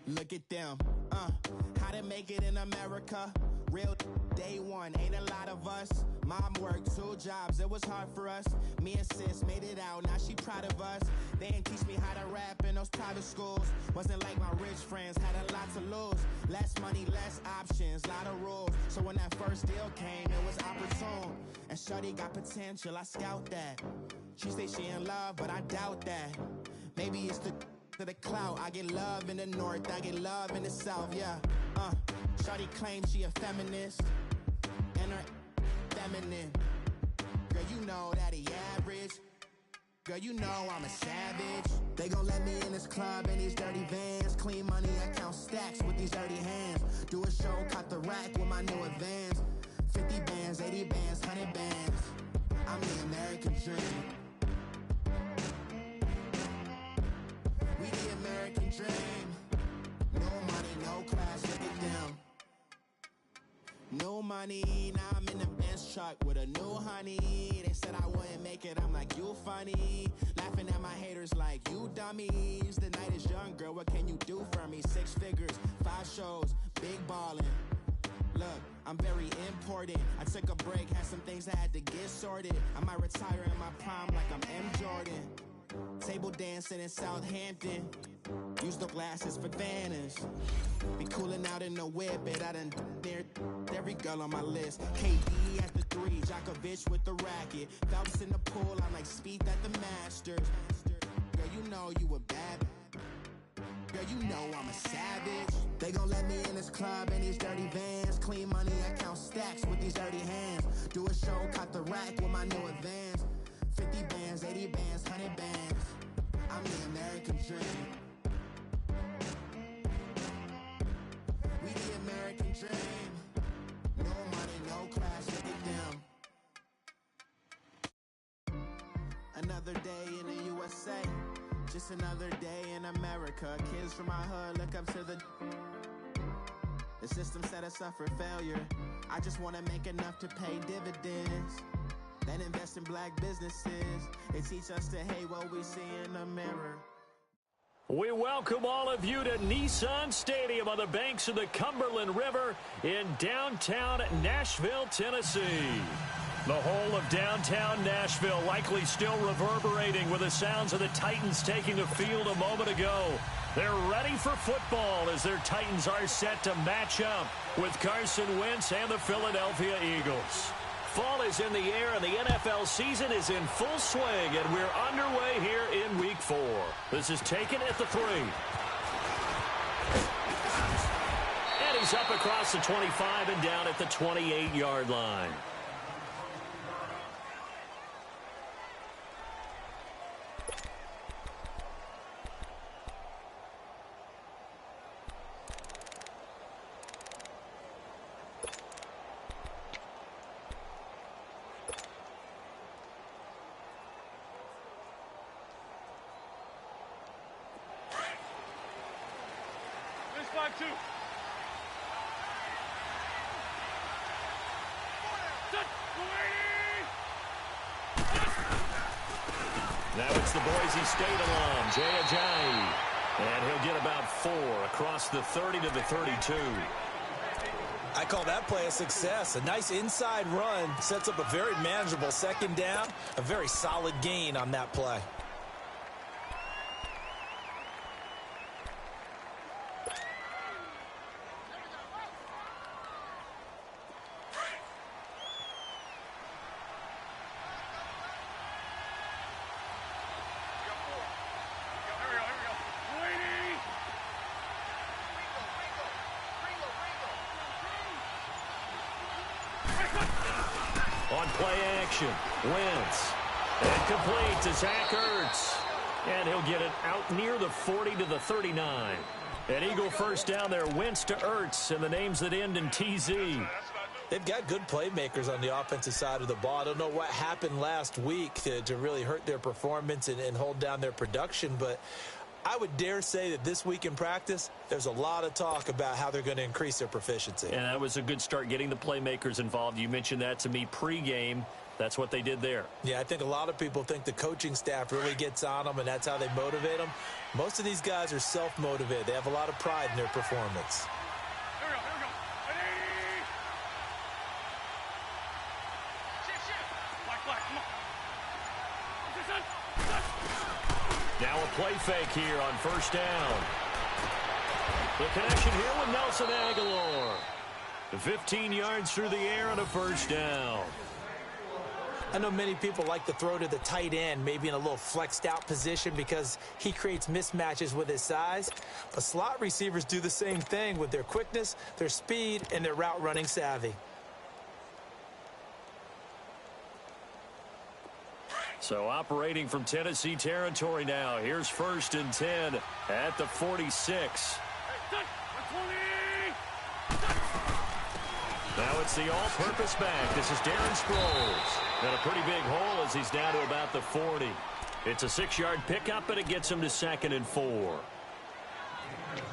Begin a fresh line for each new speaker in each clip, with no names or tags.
Look at them, how to make it in America. Real day one, ain't a lot of us. Mom worked 2 jobs, it was hard for us. Me and sis made it out, now she proud of us. They didn't teach me how to rap in those private schools. Wasn't like my rich friends, had a lot to lose. Less money, less options, lot of rules. So when that first deal came, it was opportune. And shorty got potential, I scout that. She say she in love, but I doubt that. Maybe it's to the clout. I get love in the north, I get love in the south, yeah. Shorty claims she a feminist, and her feminine. Girl, you know that he average. Girl, you know I'm a savage. They gon' let me in this club in these dirty vans. Clean money, I count stacks with these dirty hands. Do a show, caught the rack with my new advance. 50 bands, 80 bands, 100 bands. I'm the American dream. We the American dream. No money, no class, look at them. No money, now I'm in the Benz truck with a new honey. They said I wouldn't make it, I'm like, you funny. Laughing at my haters like, you dummies. The night is young, girl, what can you do for me? 6 figures, 5 shows, big ballin'. Look, I'm very important. I took a break, had some things I had to get sorted. I might retire in my prime like I'm M. Jordan. Table dancing in Southampton. Use the glasses for Vannas. Be cooling out in the whip, but I done near every girl on my list. KD at the 3, Djokovic with the racket. Phelps in the pool, I'm like Speed at the Masters. Girl, you know you a bad. Girl, you know I'm a savage. They gon' let me in this club in these dirty vans. Clean money, I count stacks with these dirty hands. Do a show, caught the rack with my new advance. 50 bands, 80 bands, 100 bands. I'm the American dream. We the American dream. No money, no class, look at them. Another day in the USA. Just another day in America. Kids from my hood look up to the system set us up for failure. I just want to make enough to pay dividends. Then invest in black businesses. They teach us to hate what we see in the mirror.
We welcome all of you to Nissan Stadium on the banks of the Cumberland River in downtown Nashville, Tennessee. The whole of downtown Nashville likely still reverberating with the sounds of the Titans taking the field a moment ago. They're ready for football as their Titans are set to match up with Carson Wentz and the Philadelphia Eagles. Fall is in the air and the NFL season is in full swing, and we're underway here in Week 4. This is taken at the 3. And he's up across the 25 and down at the 28-yard line.
Now it's the Boise State alum, Jay Ajayi. And he'll get about 4 across the 30 to the 32.
I call that play a success. A nice inside run sets up a very manageable second down. A very solid gain on that play.
On play action, Wentz. And complete to Zach Ertz. And he'll get it out near the 40 to the 39. An Eagle first down there, Wentz to Ertz, and the names that end in TZ.
They've got good playmakers on the offensive side of the ball. I don't know what happened last week to really hurt their performance and hold down their production, but I would dare say that this week in practice, there's a lot of talk about how they're going to increase their proficiency.
And that was a good start getting the playmakers involved. You mentioned that to me pregame.
That's what they did there.
Yeah, I think a lot of people think the coaching staff really gets on them, and that's how they motivate them. Most of these guys are self-motivated. They have a lot of pride in their performance.
Here we go. Ready? Black, come on. Now a play fake here on first down. The connection here with Nelson Aguilar. 15 yards through the air on a first down.
I know many people like to throw to the tight end, maybe in a little flexed out position because he creates mismatches with his size. But slot receivers do the same thing with their quickness, their speed, and their route running savvy.
So operating from Tennessee territory now. Here's 1st and 10 at the 46. Now it's the all-purpose back. This is Darren Sproles. And a pretty big hole as he's down to about the 40. It's a 6-yard pickup, and it gets him to 2nd and 4.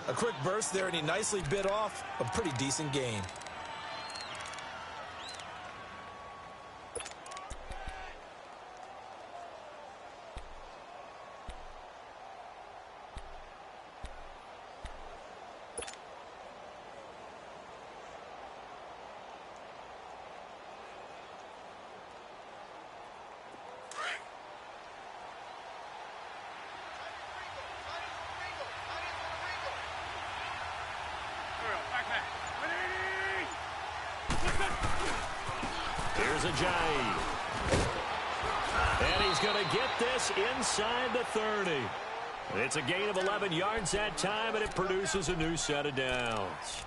A quick burst there, and he nicely bit off a pretty decent gain.
Here's Ajayi. And he's going to get this inside the 30. It's a gain of 11 yards that time, and it produces a new set of downs.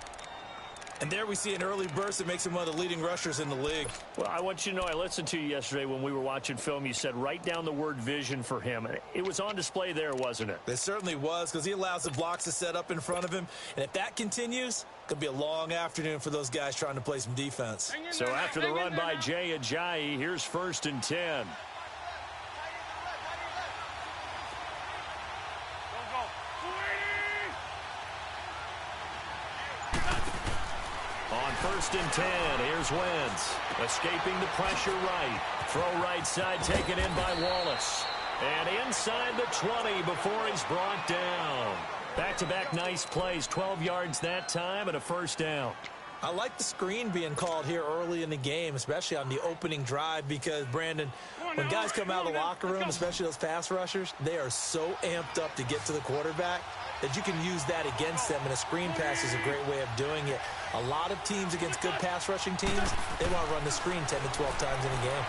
And there we see an early burst that makes him one of the leading rushers in the league.
Well, I want you to know, I listened to you yesterday when we were watching film. You said write down the word vision for him. It was on display there, wasn't it?
It certainly was, because he allows the blocks to set up in front of him. And if that continues, it could be a long afternoon for those guys trying to play some defense.
So after the run by Jay Ajayi, here's 1st and 10. On 1st and 10, here's Wentz. Escaping the pressure right. Throw right side taken in by Wallace. And inside the 20 before he's brought down. Back-to-back nice plays, 12 yards that time and a first down.
I like the screen being called here early in the game, especially on the opening drive, because, Brandon, when guys come out of the locker room, especially those pass rushers, they are so amped up to get to the quarterback that you can use that against them, and a screen pass is a great way of doing it. A lot of teams against good pass rushing teams, they want to run the screen 10 to 12 times in a game.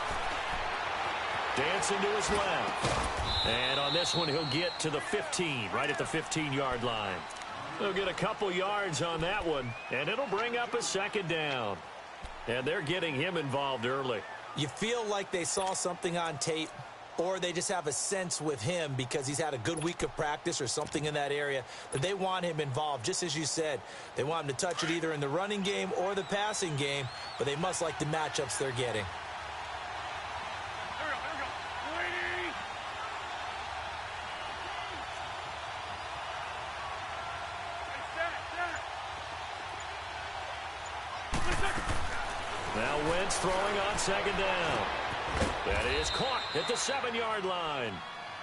Dancing to his left. And on this one, he'll get to the 15, right at the 15-yard line. They'll get a couple yards on that one, and it'll bring up a second down. And they're getting him involved early.
You feel like they saw something on tape, or they just have a sense with him because he's had a good week of practice or something in that area that they want him involved. Just as you said, they want him to touch it either in the running game or the passing game, but they must like the matchups they're getting.
Now Wentz throwing on second down. That is caught at the 7-yard line.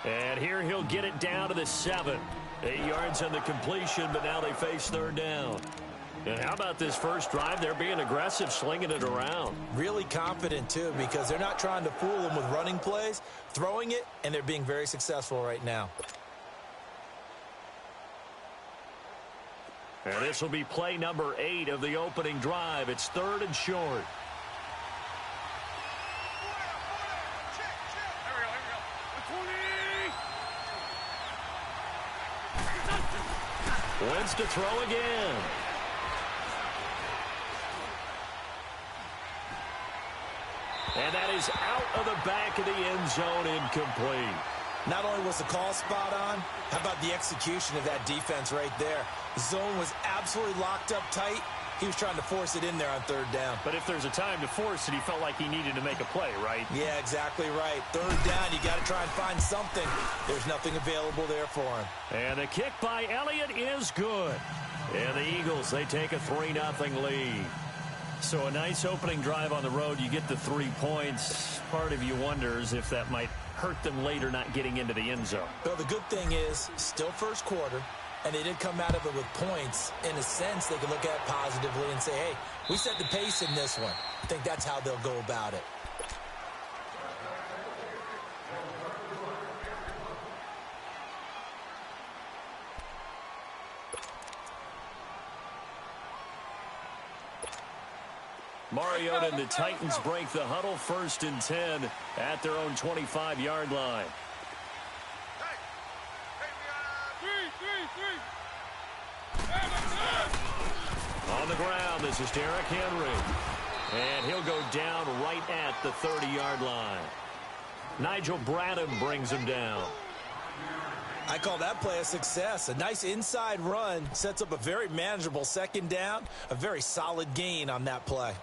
And here he'll get it down to the 7. 8 yards on the completion, but now they face third down. And how about this first drive? They're being aggressive, slinging it around.
Really confident, too, because they're not trying to fool them with running plays, throwing it, and they're being very successful right now.
And this will be play number 8 of the opening drive. It's 3rd and short. Wentz to throw again. And that is out of the back of the end zone, incomplete.
Not only was the call spot on, how about the execution of that defense right there? The zone was absolutely locked up tight. He was trying to force it in there on third down.
But if there's a time to force it, he felt like he needed to make a play, right?
Yeah, exactly right. Third down, you got to try and find something. There's nothing available there for him.
And the kick by Elliott is good. And the Eagles, they take a 3-0 lead. So a nice opening drive on the road. You get the 3 points. Part of you wonders if that might hurt them later not getting into the end zone.
Well, the good thing is still first quarter, and they did come out of it with points. In a sense, they can look at it positively and say, hey, we set the pace in this one. I think that's how they'll go about it.
Mariota and the Titans break the huddle, 1st and 10 at their own 25-yard line. On the ground, this is Derrick Henry. And he'll go down right at the 30-yard line. Nigel Bradham brings him down.
I call that play a success. A nice inside run sets up a very manageable 2nd down. A very solid gain on that play.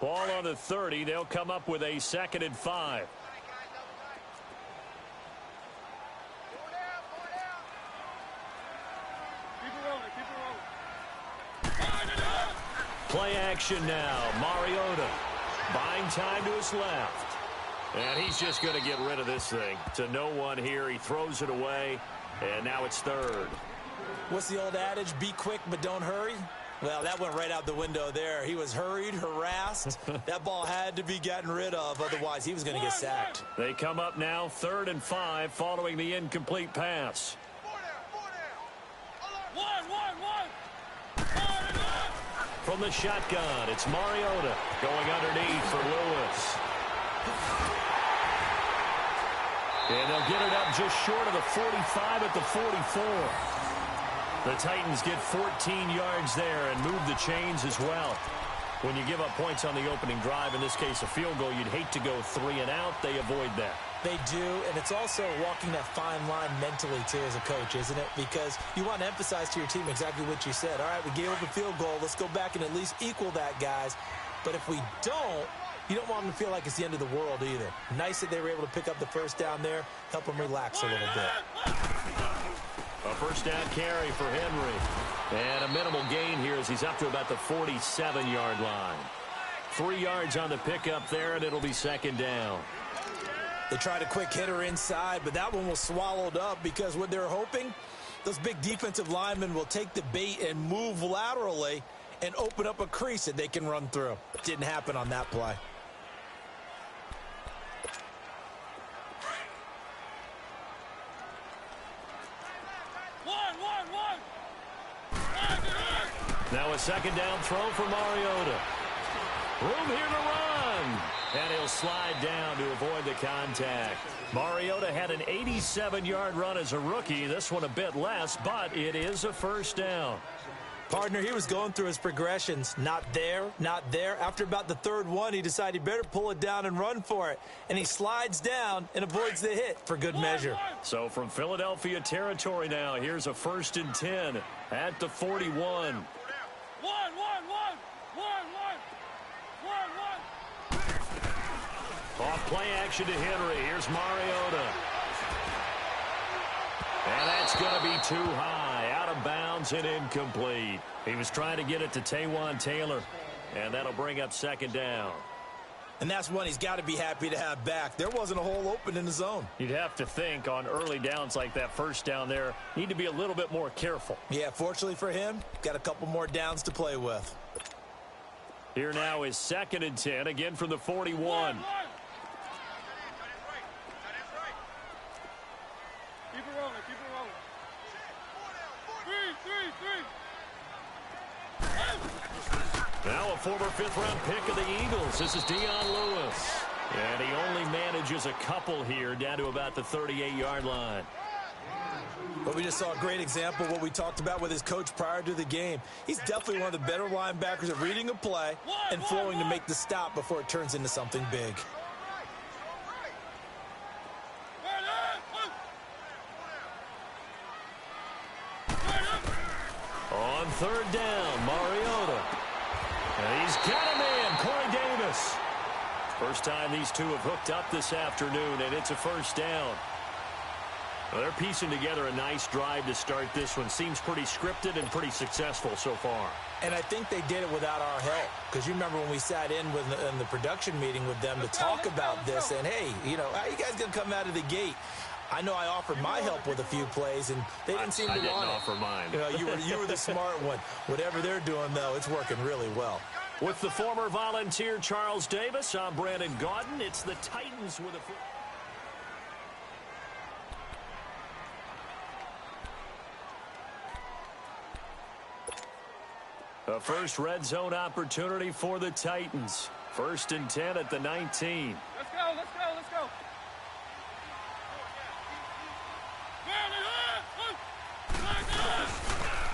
Ball on the 30. They'll come up with a 2nd and 5. Play action now. Mariota buying time to his left. And he's just going to get rid of this thing. To no one here. He throws it away. And now it's 3rd.
What's the old adage? Be quick, but don't hurry. Well, that went right out the window there. He was hurried, harassed. That ball had to be gotten rid of. Otherwise, he was going to get sacked.
They come up now 3rd and 5 following the incomplete pass. From the shotgun, it's Mariota going underneath for Lewis. And they'll get it up just short of the 45 at the 44. The Titans get 14 yards there and move the chains as well. When you give up points on the opening drive, in this case a field goal, you'd hate to go 3 and out. They avoid that.
They do, and it's also walking that fine line mentally, too, as a coach, isn't it? Because you want to emphasize to your team exactly what you said. All right, we gave up a field goal. Let's go back and at least equal that, guys. But if we don't, you don't want them to feel like it's the end of the world either. Nice that they were able to pick up the 1st down there, help them relax a little bit.
A 1st down carry for Henry. And a minimal gain here as he's up to about the 47-yard line. 3 yards on the pickup there, and it'll be 2nd down.
They tried a quick hitter inside, but that one was swallowed up because what they're hoping, those big defensive linemen will take the bait and move laterally and open up a crease that they can run through. Didn't happen on that play.
Now a 2nd down throw for Mariota. Room here to run. And he'll slide down to avoid the contact. Mariota had an 87-yard run as a rookie. This one a bit less, but it is a 1st down.
Partner, he was going through his progressions. Not there, not there. After about the 3rd one, he decided he better pull it down and run for it. And he slides down and avoids the hit for good measure.
So from Philadelphia territory now, here's a 1st and 10 at the 41. Off play action to Henry. Here's Mariota. And that's going to be too high. Out of bounds and incomplete. He was trying to get it to Taywan Taylor. And that'll bring up 2nd down.
And that's one he's got to be happy to have back. There wasn't a hole open in the zone.
You'd have to think on early downs like that 1st down there, need to be a little bit more careful.
Yeah, fortunately for him, got a couple more downs to play with.
Here now is 2nd and 10, again from the 41. Now a former 5th-round pick of the Eagles. This is Dion Lewis. And he only manages a couple here down to about the 38-yard line.
But we just saw a great example of what we talked about with his coach prior to the game. He's definitely one of the better linebackers at reading a play and flowing to make the stop before it turns into something big.
On 3rd down, Mariota. And he's got him in, Corey Davis. First time these two have hooked up this afternoon, and it's a 1st down. Well, they're piecing together a nice drive to start this one. Seems pretty scripted and pretty successful so far.
And I think they did it without our help. Because you remember when we sat in the production meeting with them to talk about this, and, hey, you know, how are you guys going to come out of the gate? I know I offered my help with a few plays, and they didn't seem to want it.
I didn't offer mine.
You know, you were the smart one. Whatever they're doing, though, it's working really well.
With the former Volunteer Charles Davis, I'm Brandon Gaudin. It's the Titans with a... A first red zone opportunity for the Titans. 1st and 10 at the 19.
Let's go, let's go, let's go.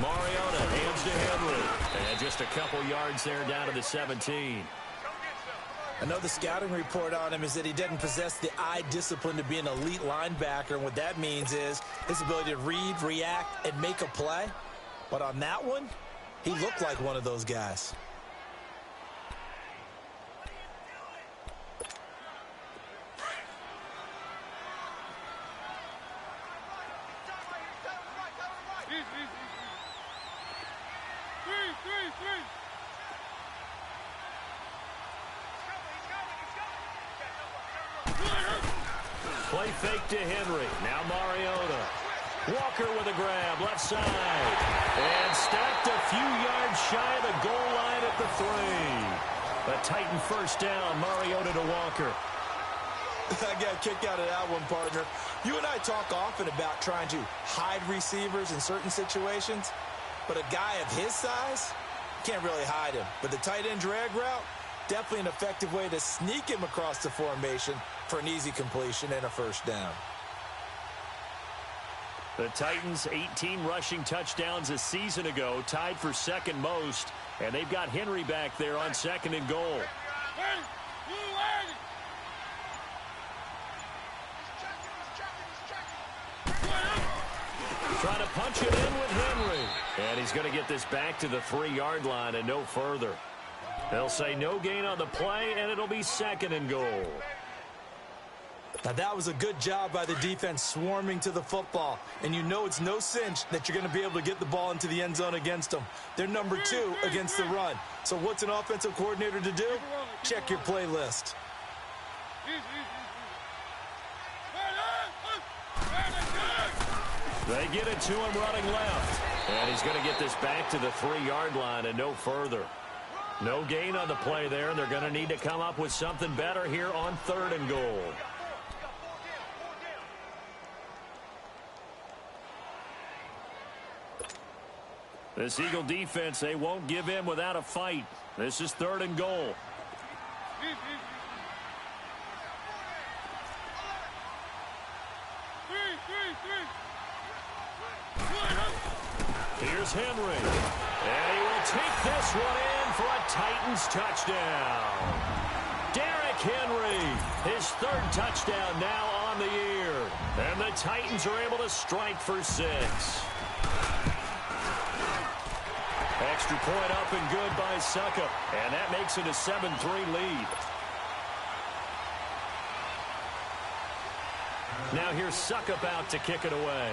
Mariota hands to Henry. And just a couple yards there down to the 17.
I know the scouting report on him is that he doesn't possess the eye discipline to be an elite linebacker. And what that means is his ability to read, react, and make a play. But on that one, he looked like one of those guys.
Play fake to Henry. Now Mariota. Walker with a grab, left side. And stacked a few yards shy of the goal line at the 3. A Titan first down, Mariota to Walker.
I got a kick out of that one, partner. You and I talk often about trying to hide receivers in certain situations, but a guy of his size, can't really hide him. But the tight end drag route, definitely an effective way to sneak him across the formation for an easy completion and a first down.
The Titans, 18 rushing touchdowns a season ago, tied for second most, and they've got Henry back there on 2nd and goal. Trying to punch it in with Henry. And he's going to get this back to the 3-yard line and no further. They'll say no gain on the play, and it'll be 2nd and goal.
Now, that was a good job by the defense swarming to the football. And you know it's no cinch that you're going to be able to get the ball into the end zone against them. They're number 2 against the run. So what's an offensive coordinator to do? Check your playlist.
They get it to him running left. And he's going to get this back to the 3-yard line and no further. No gain on the play there, and they're going to need to come up with something better here on 3rd and goal. This Eagle defense, they won't give in without a fight. This is 3rd and goal. Here's Henry. And he will take this one in for a Titans touchdown. Derrick Henry, his 3rd touchdown now on the year. And the Titans are able to strike for 6. Extra point up and good by Suckup. And that makes it a 7-3 lead. Now here's Suckup out to kick it away.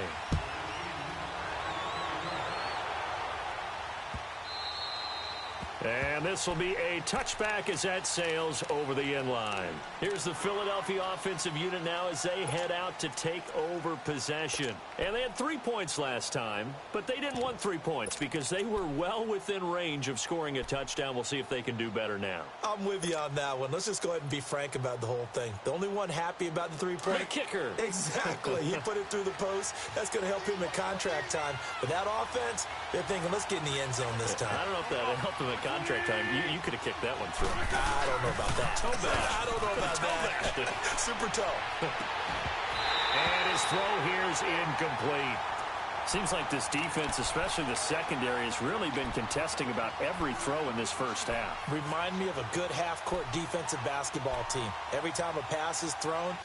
And this will be a touchback as that sails over the end line. Here's the Philadelphia offensive unit now as they head out to take over possession. And they had 3 points last time, but they didn't want 3 points because they were well within range of scoring a touchdown. We'll see if they can do better now.
I'm with you on that one. Let's just go ahead and be frank about the whole thing. The only one happy about the 3-point.
The kicker.
Exactly. He put it through the post. That's going to help him in contract time. But that offense, they're thinking, let's get in the end zone this time.
I don't know if that helped him in contract time. You could have kicked that one through.
I don't know about that.
Toe bash.
I don't know about that. Super toe.
And his throw here is incomplete. Seems like this defense, especially the secondary, has really been contesting about every throw in this first half.
Remind me of a good half-court defensive basketball team. Every time a pass is thrown,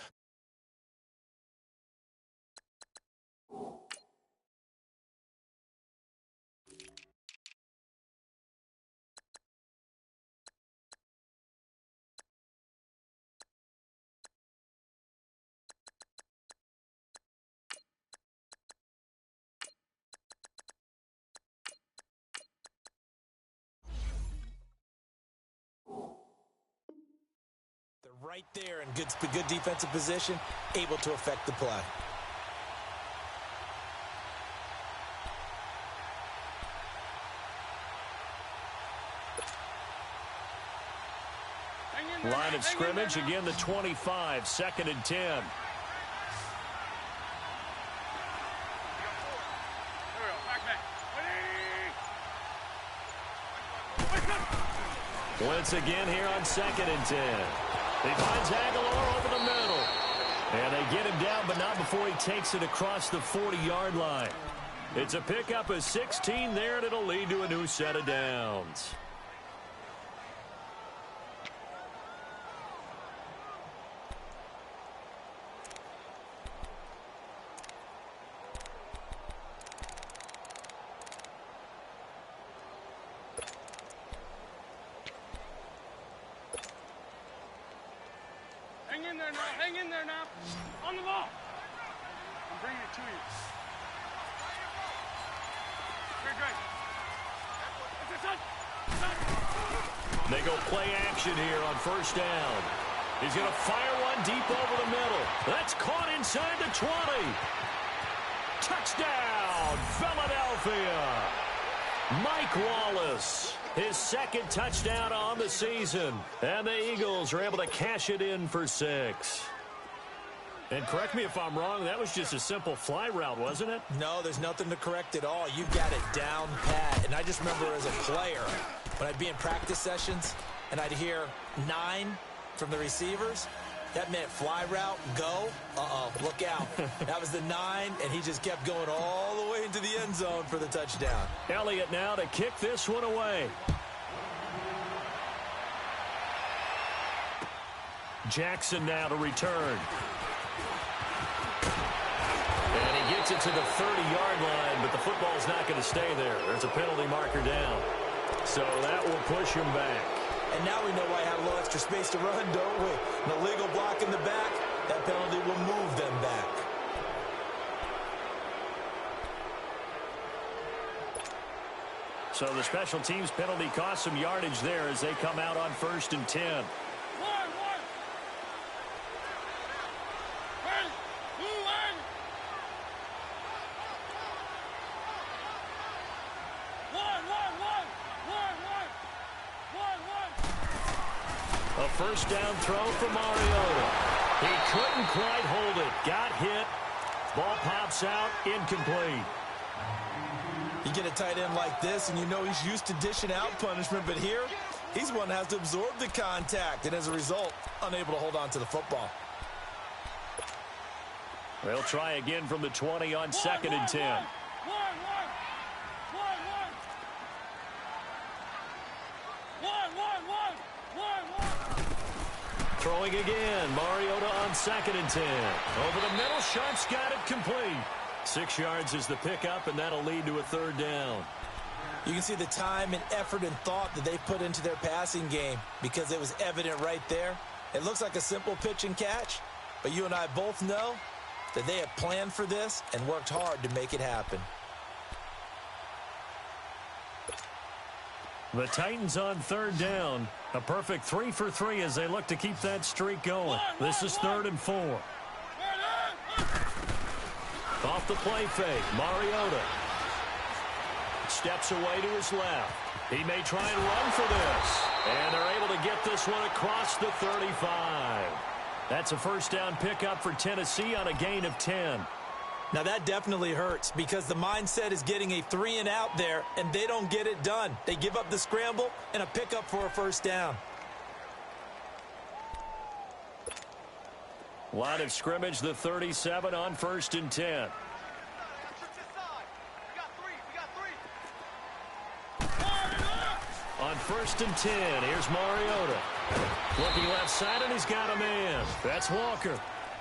right there in good defensive position, able to affect the play.
Line of scrimmage, again the 25, 2nd and 10. Once again here on 2nd and 10. He finds Aguilar over the middle. And they get him down, but not before he takes it across the 40-yard line. It's a pickup of 16 there, and it'll lead to a new set of downs.
Hang in there now. On the ball. I'm bringing it to you. Great.
They go play action here on 1st down. He's going to fire one deep over the middle. That's caught inside the 20. Touchdown, Philadelphia. Mike Wallace, his 2nd touchdown on the season. And the Eagles are able to cash it in for 6. And correct me if I'm wrong, that was just a simple fly route, wasn't it?
No, there's nothing to correct at all. You've got it down pat. And I just remember as a player, when I'd be in practice sessions and I'd hear 9 from the receivers, that meant fly route, go. Look out. That was the 9, and he just kept going all the way into the end zone for the touchdown.
Elliott now to kick this one away. Jackson now to return. And he gets it to the 30-yard line, but the football's not going to stay there. There's a penalty marker down. So that will push him back.
And now we know why I have a little extra space to run, don't we? An illegal block in the back, that penalty will move them back.
So the special teams penalty cost some yardage there as they come out on 1st and 10. A 1st down throw from Mariota. He couldn't quite hold it. Got hit. Ball pops out. Incomplete.
You get a tight end like this, and you know he's used to dishing out punishment, but here, he's one that has to absorb the contact, and as a result, unable to hold on to the football.
They'll try again from the 20 on 2nd and 10. Throwing again. Mariota on 2nd and 10. Over the middle. Sharp's got it complete. 6 yards is the pickup, and that'll lead to a 3rd down.
You can see the time and effort and thought that they put into their passing game because it was evident right there. It looks like a simple pitch and catch, but you and I both know that they have planned for this and worked hard to make it happen.
The Titans on 3rd down. A perfect 3 for 3 as they look to keep that streak going. This is 3rd and 4. Off the play fake, Mariota steps away to his left. He may try and run for this. And they're able to get this one across the 35. That's a 1st down pickup for Tennessee on a gain of 10.
Now that definitely hurts because the mindset is getting a 3 and out there, and they don't get it done. They give up the scramble and a pickup for a 1st down.
Line of scrimmage, the 37 on 1st and 10. On 1st and 10, here's Mariota. Looking left side, and he's got a man. That's Walker.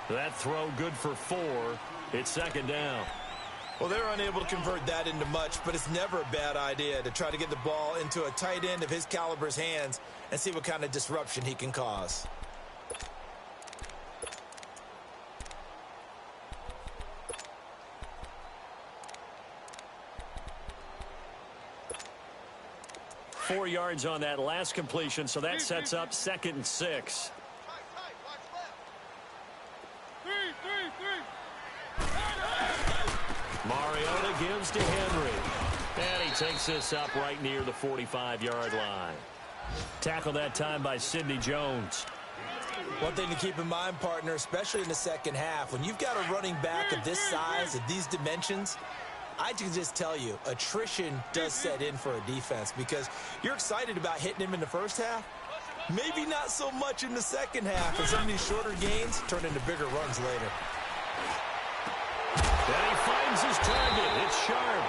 That throw good for 4. It's 2nd down.
Well, they're unable to convert that into much, but it's never a bad idea to try to get the ball into a tight end of his caliber's hands and see what kind of disruption he can cause.
Four yards on that last completion, so that sets up 2nd and 6. gives to Henry. And he takes this up right near the 45-yard line. Tackled that time by Sidney Jones.
One thing to keep in mind, partner, especially in the second half, when you've got a running back of this size, of these dimensions, I can just tell you, attrition does set in for a defense because you're excited about hitting him in the first half. Maybe not so much in the second half, and some of these shorter gains turn into bigger runs later.
And he finds his target. It's Sharp.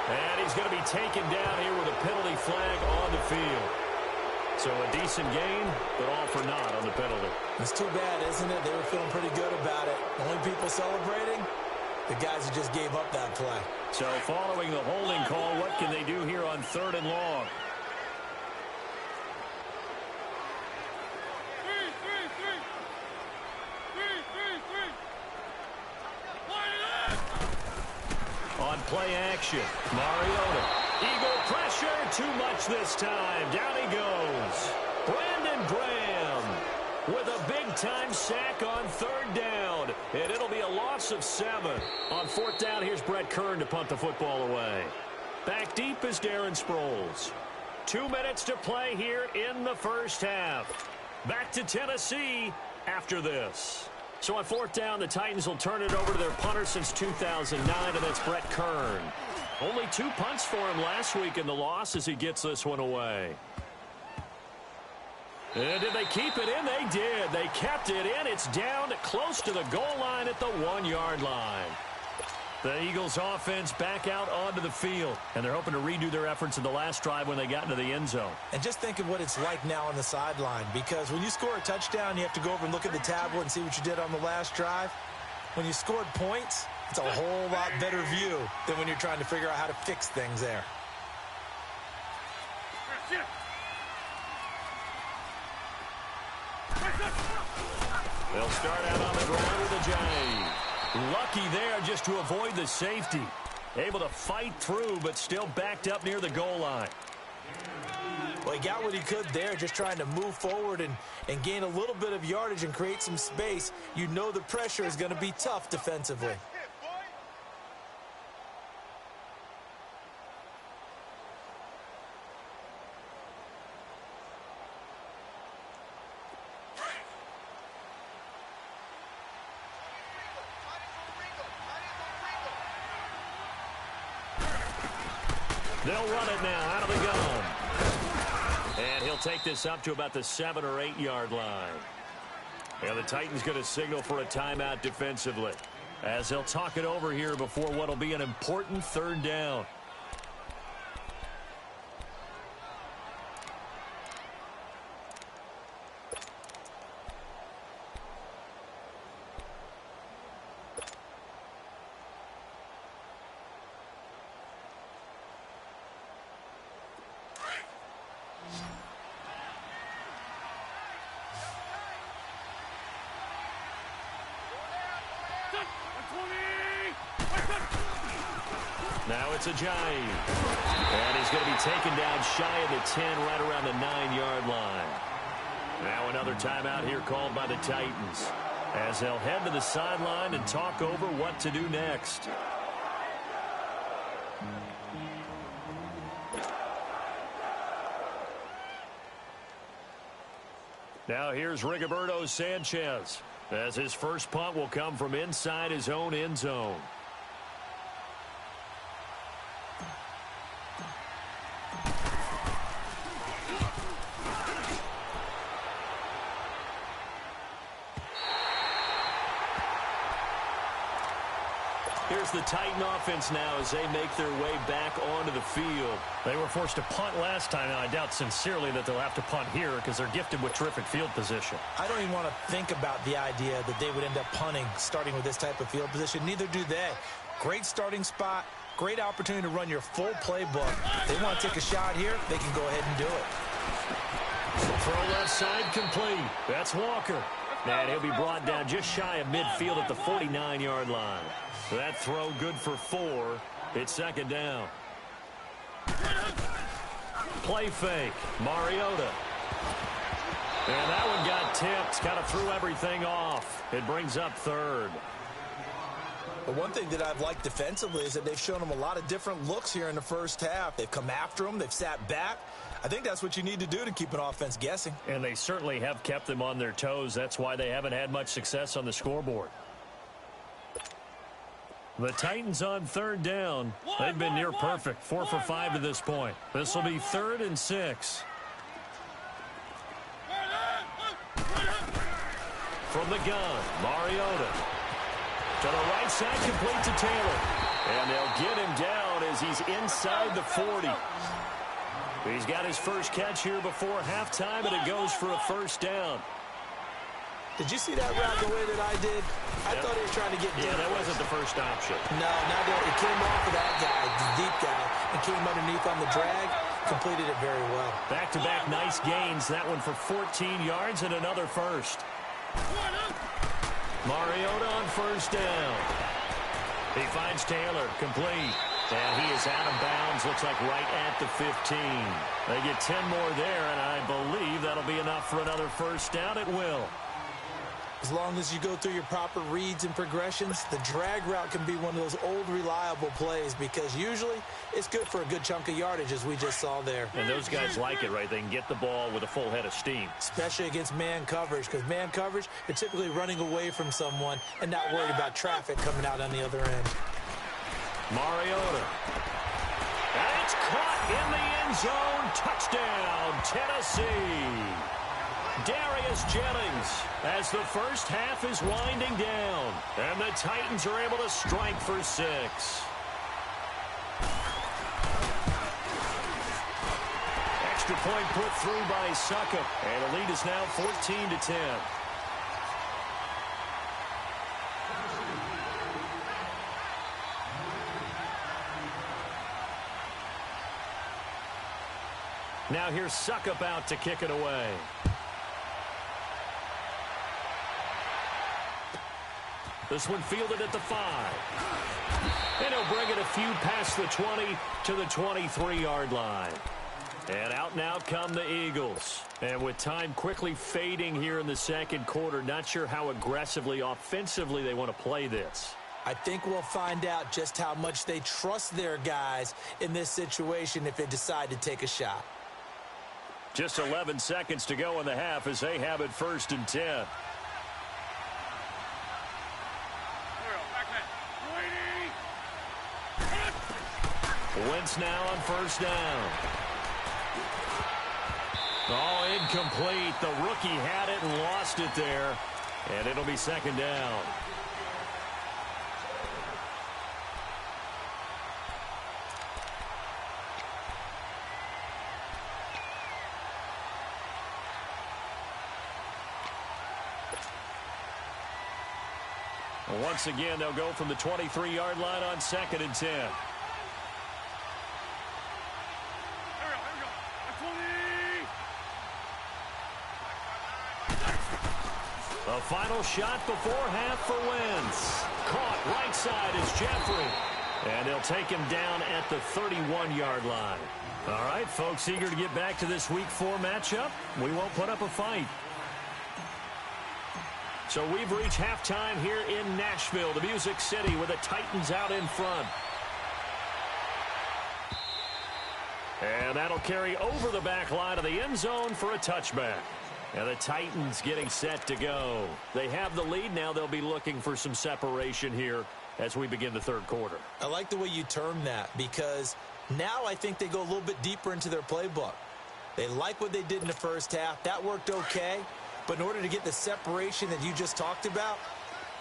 And he's going to be taken down here with a penalty flag on the field. So a decent gain, but all for naught on the penalty.
It's too bad, isn't it? They were feeling pretty good about it. Only people celebrating, the guys who just gave up that play.
So following the holding call, what can they do here on 3rd and long? On play action, Mariota. Eagle pressure, too much this time. Down he goes. Brandon Graham with a big-time sack on 3rd down. And it'll be a loss of 7. On 4th down, here's Brett Kern to punt the football away. Back deep is Darren Sproles. 2 minutes to play here in the first half. Back to Tennessee after this. So on 4th down, the Titans will turn it over to their punter since 2009, and that's Brett Kern. Only 2 punts for him last week in the loss as he gets this one away. And did they keep it in? They did. They kept it in. It's down close to the goal line at the 1-yard line. The Eagles offense back out onto the field, and they're hoping to redo their efforts in the last drive when they got into the end zone.
And just think of what it's like now on the sideline, because when you score a touchdown, you have to go over and look at the tablet and see what you did on the last drive. When you scored points, it's a whole lot better view than when you're trying to figure out how to fix things there.
They'll start out on the ground with a J. Lucky there just to avoid the safety. Able to fight through, but still backed up near the goal line.
Well, he got what he could there, just trying to move forward and gain a little bit of yardage and create some space. You know the pressure is going to be tough defensively.
They'll run it now out of the gun. And he'll take this up to about the 7 or 8 yard line. And the Titans going to signal for a timeout defensively, as they'll talk it over here before what will be an important 3rd down. Now it's a Giant. And he's going to be taken down shy of the 10, right around the 9-yard line. Now another timeout here called by the Titans, as they'll head to the sideline and talk over what to do next. Now here's Rigoberto Sanchez, as his first punt will come from inside his own end zone. Here's the Titan offense now as they make their way back onto the field.
They were forced to punt last time, and I doubt sincerely that they'll have to punt here because they're gifted with terrific field position.
I don't even want to think about the idea that they would end up punting starting with this type of field position. Neither do they. Great starting spot, great opportunity to run your full playbook. If they want to take a shot here, they can go ahead and do it.
Throw left side complete. That's Walker. And he'll be brought down just shy of midfield at the 49-yard line. That throw good for 4. It's 2nd down. Play fake. Mariota. And that one got tipped. Kind of threw everything off. It brings up 3rd.
But one thing that I've liked defensively is that they've shown them a lot of different looks here in the first half. They've come after them. They've sat back. I think that's what you need to do to keep an offense guessing.
And they certainly have kept them on their toes. That's why they haven't had much success on the scoreboard. The Titans on third down. They've been near perfect. 4 for 5 to this point. This will be 3rd and 6. From the gun, Mariota. To the right side, complete to Taylor. And they'll get him down as he's inside the 40. He's got his first catch here before halftime, and it goes for a first down.
Did you see that route the way that I did? I thought he was trying to get deep.
Yeah, that wasn't the first option.
No, not that. It came off of that guy, the deep guy, and came underneath on the drag. Completed it very well.
Back-to-back nice gains. That one for 14 yards and another first. Mariota on first down. He finds Taylor, complete. And he is out of bounds, looks like right at the 15. They get 10 more there, and I believe that'll be enough for another first down. It will.
As long as you go through your proper reads and progressions, the drag route can be one of those old reliable plays because usually it's good for a good chunk of yardage, as we just saw there.
And those guys like it, right? They can get the ball with a full head of steam.
Especially against man coverage, because man coverage, you're typically running away from someone and not worried about traffic coming out on the other end.
Mariota. And it's caught in the end zone. Touchdown, Tennessee. Darius Jennings as the first half is winding down. And the Titans are able to strike for 6. Extra point put through by Suckup. And the lead is now 14-10. Now here's Suckup out to kick it away. This one fielded at the 5. And he'll bring it a few past the 20 to the 23-yard line. And out and out come the Eagles. And with time quickly fading here in the second quarter, not sure how aggressively, offensively they want to play this.
I think we'll find out just how much they trust their guys in this situation if they decide to take a shot.
Just 11 seconds to go in the half as they have it 1st and 10. Wentz now on first down. Oh, incomplete. The rookie had it and lost it there. And it'll be 2nd down. Once again, they'll go from the 23-yard line on 2nd and 10. The final shot before half for Wentz. Caught right side is Jeffrey. And they'll take him down at the 31-yard line. All right, folks, eager to get back to this Week 4 matchup. We won't put up a fight. So we've reached halftime here in Nashville, the Music City, with the Titans out in front. And that'll carry over the back line of the end zone for a touchback. And the Titans getting set to go. They have the lead. Now they'll be looking for some separation here as we begin the third quarter.
I like the way you term that because now I think they go a little bit deeper into their playbook. They like what they did in the first half. That worked okay. But in order to get the separation that you just talked about,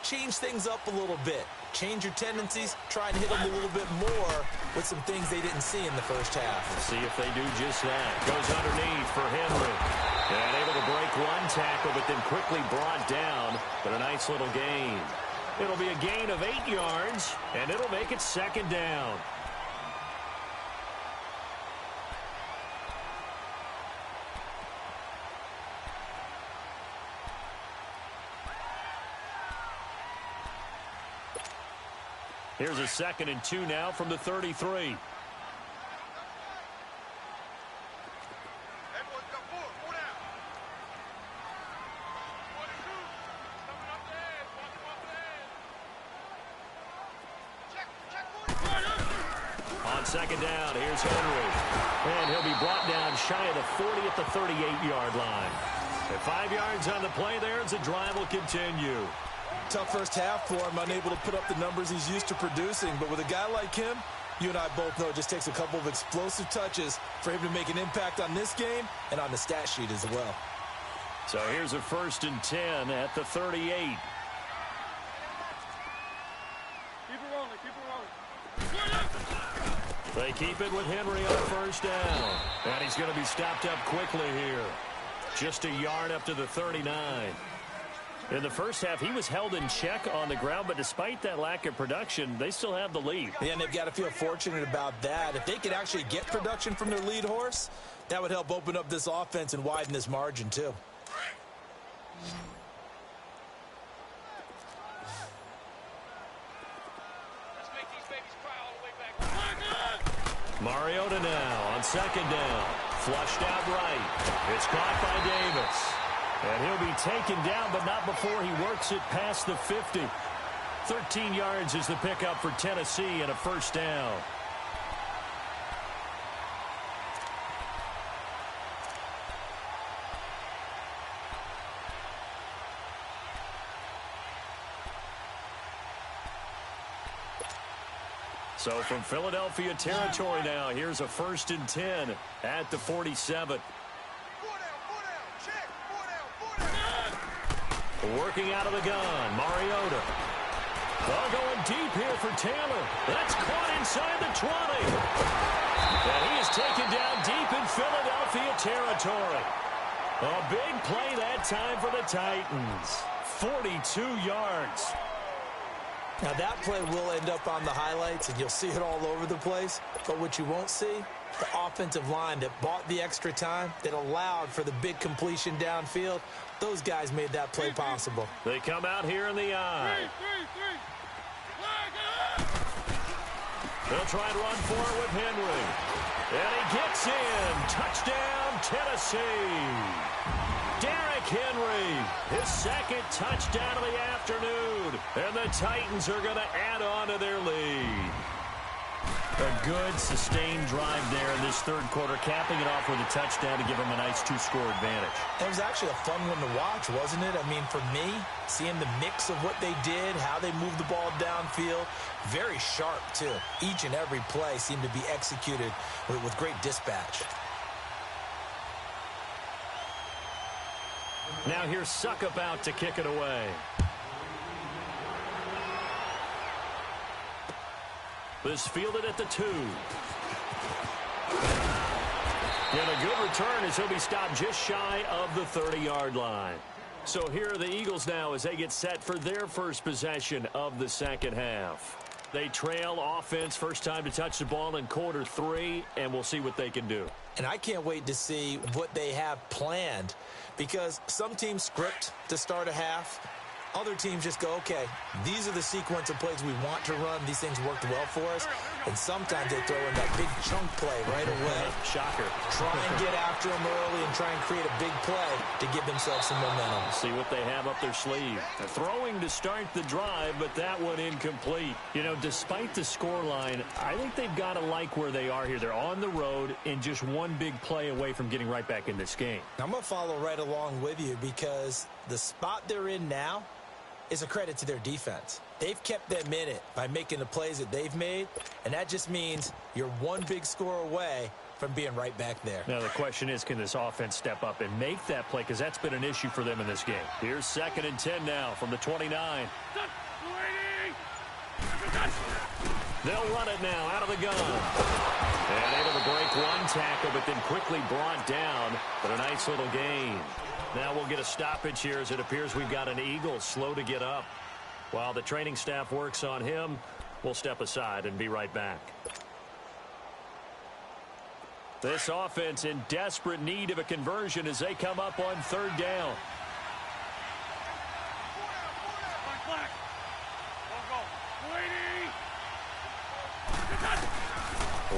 change things up a little bit. Change your tendencies. Try and hit them a little bit more with some things they didn't see in the first half.
Let's see if they do just that. Goes underneath for Henry. And able to break one tackle, but then quickly brought down. But a nice little gain. It'll be a gain of 8 yards, and it'll make it 2nd down. Here's a 2nd and 2 now from the 33. on second down. Here's Henry. And he'll be brought down shy of the 40 at the 38-yard line. And 5 yards on the play there as the drive will continue.
Tough first half for him, unable to put up the numbers he's used to producing. But with a guy like him, you and I both know it just takes a couple of explosive touches for him to make an impact on this game and on the stat sheet as well.
So here's a 1st and 10 at the 38.
Keep it rolling, keep it rolling.
They keep it with Henry on 1st down. And he's going to be stopped up quickly here. Just a yard up to the 39. In the first half, he was held in check on the ground, but despite that lack of production, they still have the lead.
Yeah, and they've got to feel fortunate about that. If they could actually get production from their lead horse, that would help open up this offense and widen this margin, too.
Let's make these babies cry all the way back.
Mariota now on 2nd down. Flushed out right. It's caught by Davis. And he'll be taken down, but not before he works it past the 50. 13 yards is the pickup for Tennessee and a 1st down. So from Philadelphia territory now, here's a 1st and 10 at the 47. Working out of the gun, Mariota. Ball going deep here for Taylor. That's caught inside the 20. And he is taken down deep in Philadelphia territory. A big play that time for the Titans. 42 yards.
Now, that play will end up on the highlights, and you'll see it all over the place. But what you won't see, the offensive line that bought the extra time, that allowed for the big completion downfield, those guys made that play possible.
They come out here in the eye. They'll try and run for it with Henry. And he gets in. Touchdown, Tennessee. Derrick Henry, his 2nd touchdown of the afternoon. And the Titans are going to add on to their lead. A good, sustained drive there in this 3rd quarter, capping it off with a touchdown to give them a nice 2-score advantage.
It was actually a fun one to watch, wasn't it? I mean, for me, seeing the mix of what they did, how they moved the ball downfield, very sharp, too. Each and every play seemed to be executed with great dispatch.
Now here's Suckup out to kick it away. This fielded at the 2. And a good return as he'll be stopped just shy of the 30-yard line. So here are the Eagles now as they get set for their first possession of the 2nd half. They trail offense, first time to touch the ball in quarter 3, and we'll see what they can do.
And I can't wait to see what they have planned, because some teams script to start a half. Other teams just go, okay, these are the sequence of plays we want to run. These things worked well for us. And sometimes they throw in that big chunk play right away.
Shocker.
Try and get after them early and try and create a big play to give themselves some momentum.
See what they have up their sleeve. They're throwing to start the drive, but that one incomplete. You know, despite the scoreline, I think they've got to like where they are here. They're on the road and just one big play away from getting right back in this game.
I'm going to follow right along with you, because the spot they're in now is a credit to their defense. They've kept them in it by making the plays that they've made, and that just means you're one big score away from being right back there.
Now the question is, can this offense step up and make that play, because that's been an issue for them in this game. Here's 2nd and 10 now from the 29. They'll run it now out of the gun. And able to break one tackle, but then quickly brought down. But a nice little gain. Now we'll get a stoppage here as it appears we've got an Eagle slow to get up. While the training staff works on him, we'll step aside and be right back. This offense in desperate need of a conversion as they come up on 3rd down.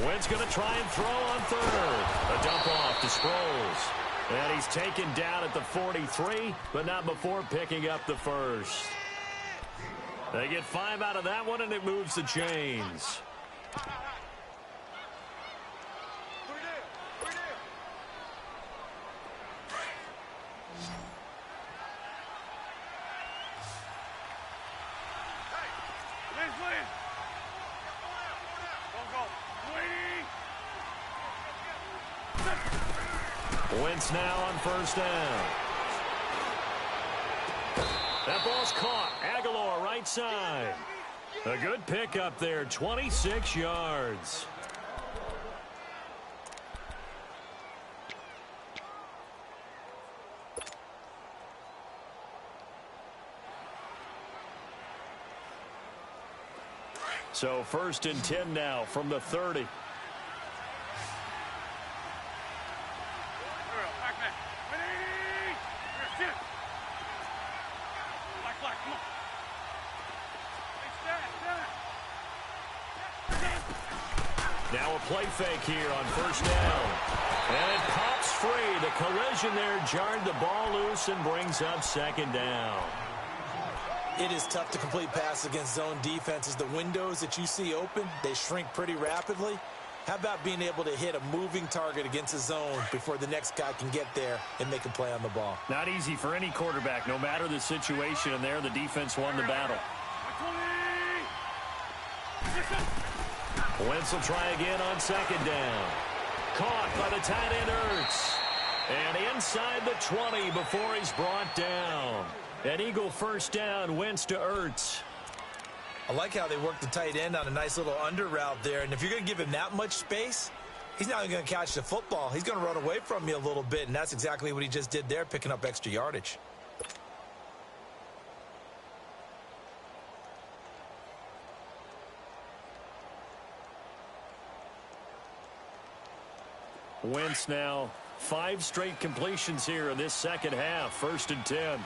Wynn's going to try and throw on 3rd. A dump off to Sproles. And he's taken down at the 43, but not before picking up the 1st. They get 5 out of that one, and it moves the chains. Wentz now on first down. That ball's caught. Aguilar right side. A good pickup there, 26 yards. So 1st and 10 now from the 30. Now a play fake here on first down. And it pops free. The collision there jarred the ball loose and brings up 2nd down.
It is tough to complete passes against zone defenses. The windows that you see open, they shrink pretty rapidly. How about being able to hit a moving target against a zone before the next guy can get there and make a play on the ball?
Not easy for any quarterback, no matter the situation. And there, the defense won the battle. Wentz will try again on 2nd down. Caught by the tight end Ertz. And inside the 20 before he's brought down. An Eagle first down, Wentz to Ertz.
I like how they work the tight end on a nice little under route there. And if you're going to give him that much space, he's not going to catch the football. He's going to run away from you a little bit, and that's exactly what he just did there, picking up extra yardage.
Wentz now 5 straight completions here in this second half. 1st and 10.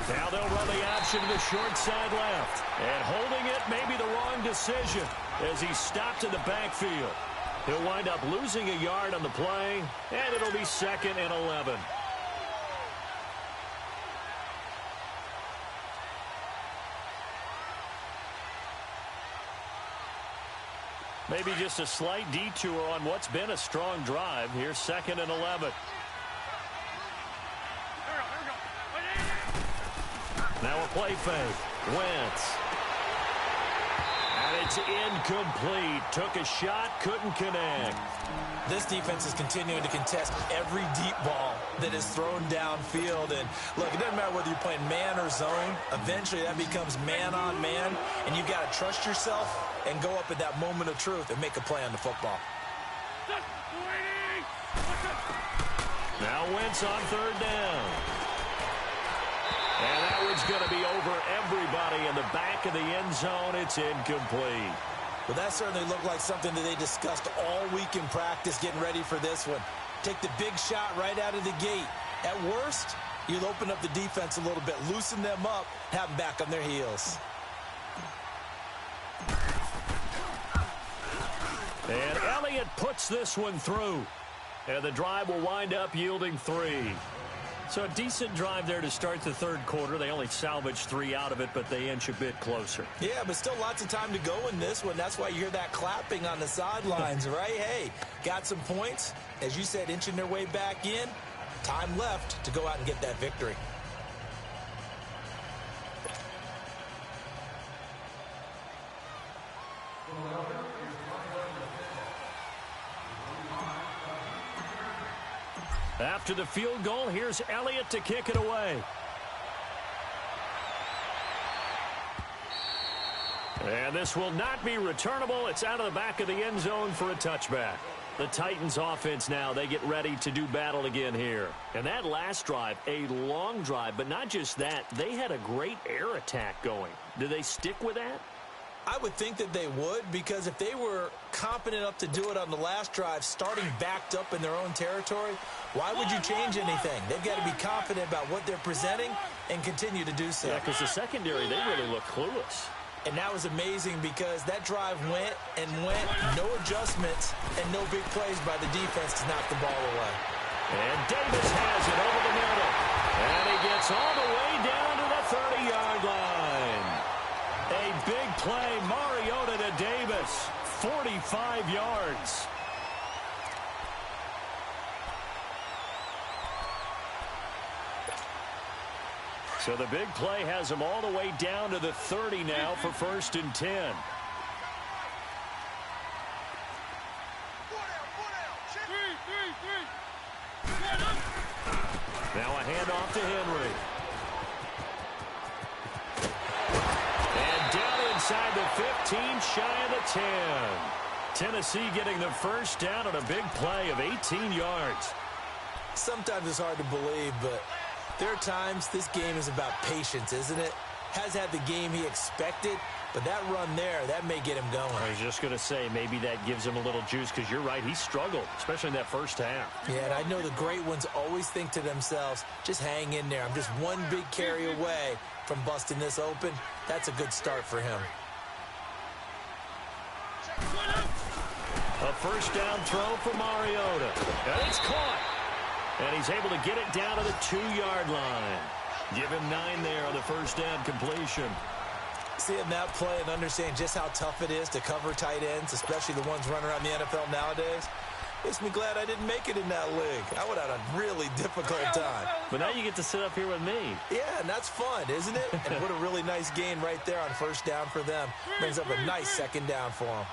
Now they'll run the option to the short side left. And holding it may be the wrong decision as he stopped in the backfield. He'll wind up losing a yard on the play, and it'll be 2nd and 11. Maybe just a slight detour on what's been a strong drive. Here's 2nd and 11. Now a play fake. Wentz. And it's incomplete. Took a shot, couldn't connect.
This defense is continuing to contest every deep ball that is thrown downfield. And look, it doesn't matter whether you're playing man or zone. Eventually that becomes man on man, and you've got to trust yourself and go up at that moment of truth and make a play on the football.
Now Wentz on 3rd down. And that one's going to be over everybody in the back of the end zone. It's incomplete.
Well, that certainly looked like something that they discussed all week in practice getting ready for this one. Take the big shot right out of the gate. At worst, you'll open up the defense a little bit, loosen them up, have them back on their heels.
And Elliott puts this one through. And the drive will wind up yielding 3. So a decent drive there to start the 3rd quarter. They only salvaged 3 out of it, but they inch a bit closer.
Yeah, but still lots of time to go in this one. That's why you hear that clapping on the sidelines, right? Hey, got some points. As you said, inching their way back in. Time left to go out and get that victory.
After the field goal, here's Elliott to kick it away. And this will not be returnable. It's out of the back of the end zone for a touchback. The Titans offense now, they get ready to do battle again here. And that last drive, a long drive, but not just that, they had a great air attack going. Do they stick with that?
I would think that they would, because if they were competent enough to do it on the last drive, starting backed up in their own territory, why would you change anything? They've got to be confident about what they're presenting and continue to do so.
Yeah, because the secondary, they really look clueless.
And that was amazing because that drive went and went, no adjustments and no big plays by the defense to knock the ball away.
And Davis has it over the middle. And he gets all the way down to the 30-yard line. A big play, Mariota to Davis, 45 yards. So the big play has them all the way down to the 30 now for 1st and 10. Now a handoff to Henry. And down inside the 15, shy of the 10. Tennessee getting the first down on a big play of 18 yards.
Sometimes it's hard to believe, but there are times this game is about patience, isn't it? Has had the game he expected, but that run there, that may get him going.
I was just going to say, maybe that gives him a little juice, because you're right, he struggled, especially in that first half.
Yeah, and I know the great ones always think to themselves, just hang in there. I'm just one big carry away from busting this open. That's a good start for him.
A first down throw for Mariota. And it's caught. And he's able to get it down to the 2-yard line. Give him 9 there on the first down completion.
Seeing that play and understand just how tough it is to cover tight ends, especially the ones running around the NFL nowadays, makes me glad I didn't make it in that league. I would have had a really difficult time.
But now you get to sit up here with me.
Yeah, and that's fun, isn't it? And what a really nice gain right there on first down for them. Brings up a nice second down for them.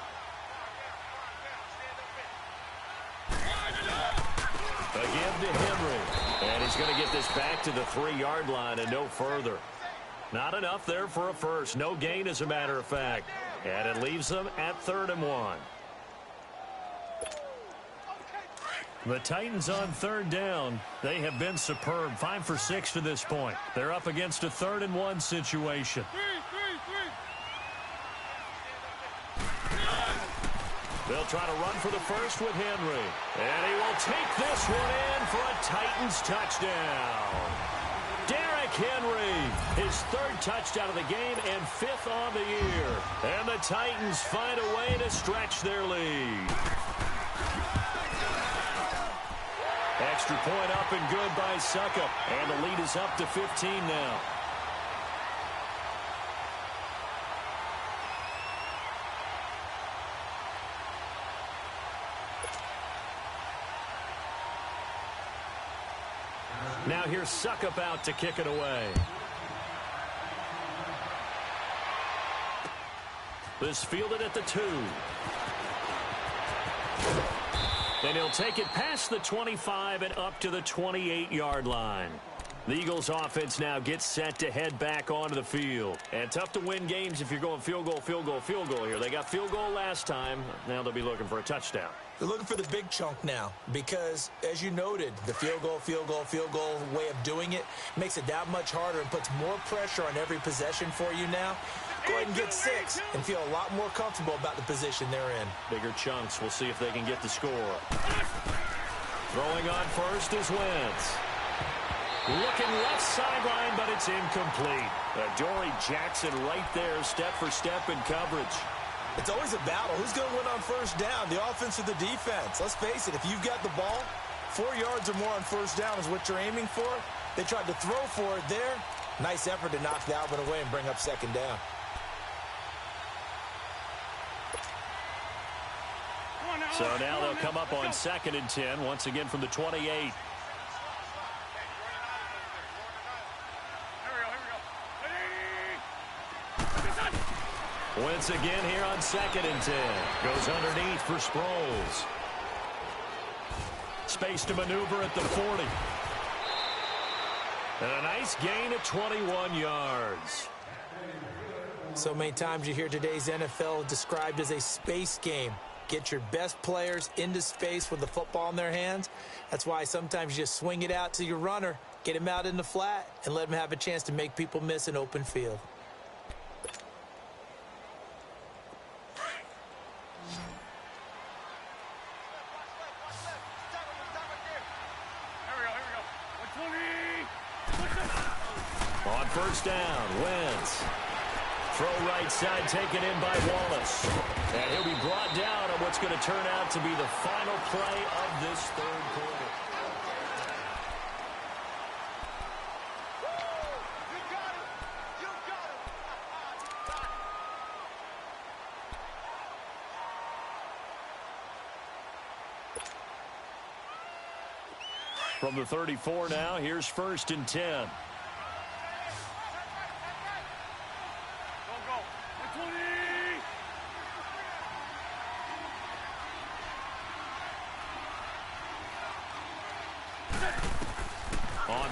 Again to Henry. And he's going to get this back to the 3-yard line and no further. Not enough there for a first. No gain, as a matter of fact. And it leaves them at 3rd and 1. The Titans on 3rd down. They have been superb. 5 for 6 to this point. They're up against a 3rd and 1 situation. They'll try to run for the first with Henry. And he will take this one in for a Titans touchdown. Derrick Henry, his 3rd touchdown of the game and 5th on the year. And the Titans find a way to stretch their lead. Extra point up and good by Suckup. And the lead is up to 15 now. Now here's Suckup out to kick it away. This fielded at the 2. And he'll take it past the 25 and up to the 28-yard line. The Eagles offense now gets set to head back onto the field. And tough to win games if you're going field goal, field goal, field goal here. They got field goal last time. Now they'll be looking for a touchdown.
They're looking for the big chunk now because, as you noted, the field goal way of doing it makes it that much harder and puts more pressure on every possession for you now. Go ahead and get 6 and feel a lot more comfortable about the position they're in.
Bigger chunks. We'll see if they can get the score. Throwing on first is Wentz. Looking left sideline, but it's incomplete. Adoree Jackson right there, step for step in coverage.
It's always a battle. Who's going to win on first down, the offense or the defense? Let's face it, if you've got the ball, 4 yards or more on first down is what you're aiming for. They tried to throw for it there. Nice effort to knock the Alvin away and bring up second down.
So now they'll come up on 2nd and 10, once again from the 28. Wentz again here on 2nd and 10. Goes underneath for Sproles. Space to maneuver at the 40. And a nice gain of 21 yards.
So many times you hear today's NFL described as a space game. Get your best players into space with the football in their hands. That's why sometimes you just swing it out to your runner, get him out in the flat, and let him have a chance to make people miss an open field.
On first down, Wentz. Throw right side taken in by Wallace. And he'll be brought down on what's going to turn out to be the final play of this 3rd quarter. From the 34 now, here's 1st and 10.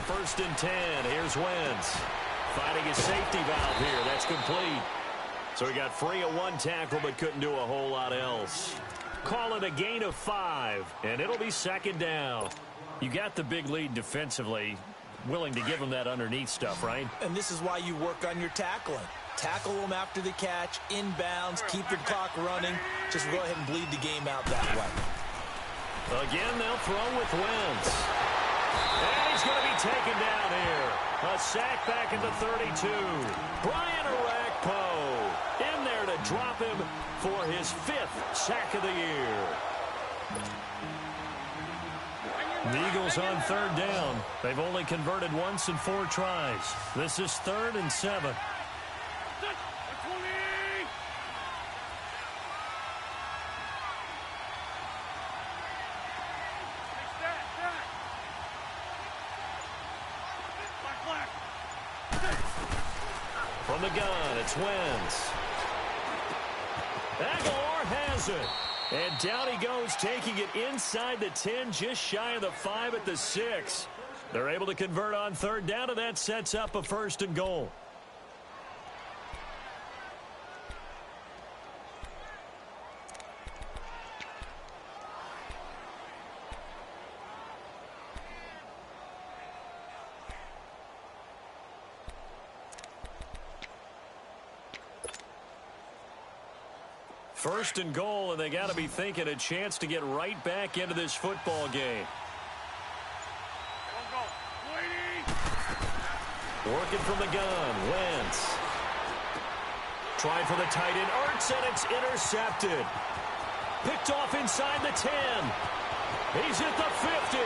first and 10. Here's Wentz. Finding his safety valve here. That's complete. So he got free of one tackle but couldn't do a whole lot else. Call it a gain of 5, and it'll be second down. You got the big lead defensively. Willing to give them that underneath stuff, right?
And this is why you work on your tackling. Tackle them after the catch, inbounds, keep your clock running. Just go ahead and bleed the game out that way.
Again, they'll throw with Wentz. And he's going to be taken down here. A sack back at the 32. Brian Orakpo in there to drop him for his 5th sack of the year. The Eagles on third down. They've only converted once in 4 tries. This is 3rd and 7. From the gun, it's Wentz. Aguilar has it. And down he goes, taking it inside the 10, just shy of the 5 at the 6. They're able to convert on third down, and that sets up a 1st and goal. First and goal, and they got to be thinking a chance to get right back into this football game. Working from the gun, Wentz. Trying for the tight end, Ertz, and it's intercepted. Picked off inside the 10. He's at the 50.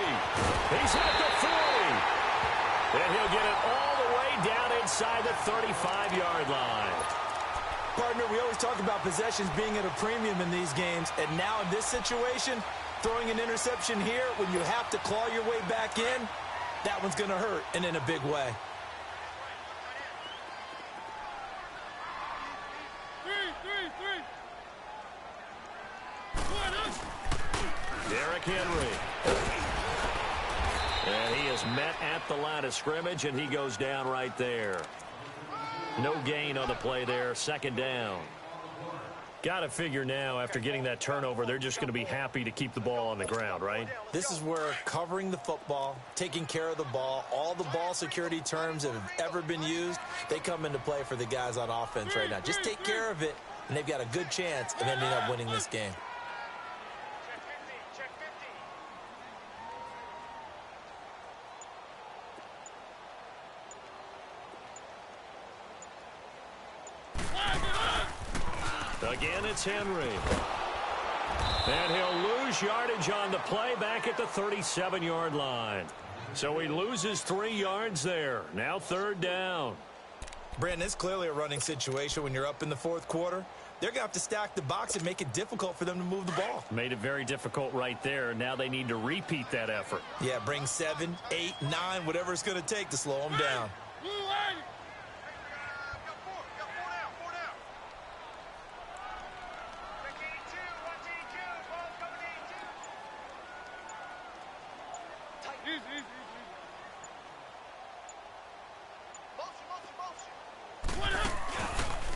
He's at the 40. And he'll get it all the way down inside the 35-yard line.
Partner, we always talk about possessions being at a premium in these games, and now in this situation, throwing an interception here when you have to claw your way back in, that one's going to hurt, and in a big way.
Derrick Henry. And he is met at the line of scrimmage, and he goes down right there. No gain on the play there. 2nd down. Got to figure now, after getting that turnover, they're just going to be happy to keep the ball on the ground, right?
This is where covering the football, taking care of the ball, all the ball security terms that have ever been used, they come into play for the guys on offense right now. Just take care of it, and they've got a good chance of ending up winning this game.
Again, it's Henry. And he'll lose yardage on the play back at the 37-yard line. So he loses 3 yards there. Now 3rd down.
Brandon, it's clearly a running situation when you're up in the 4th quarter. They're going to have to stack the box and make it difficult for them to move the ball.
Made it very difficult right there. Now they need to repeat that effort.
Yeah, bring 7, 8, 9, whatever it's going to take to slow them down.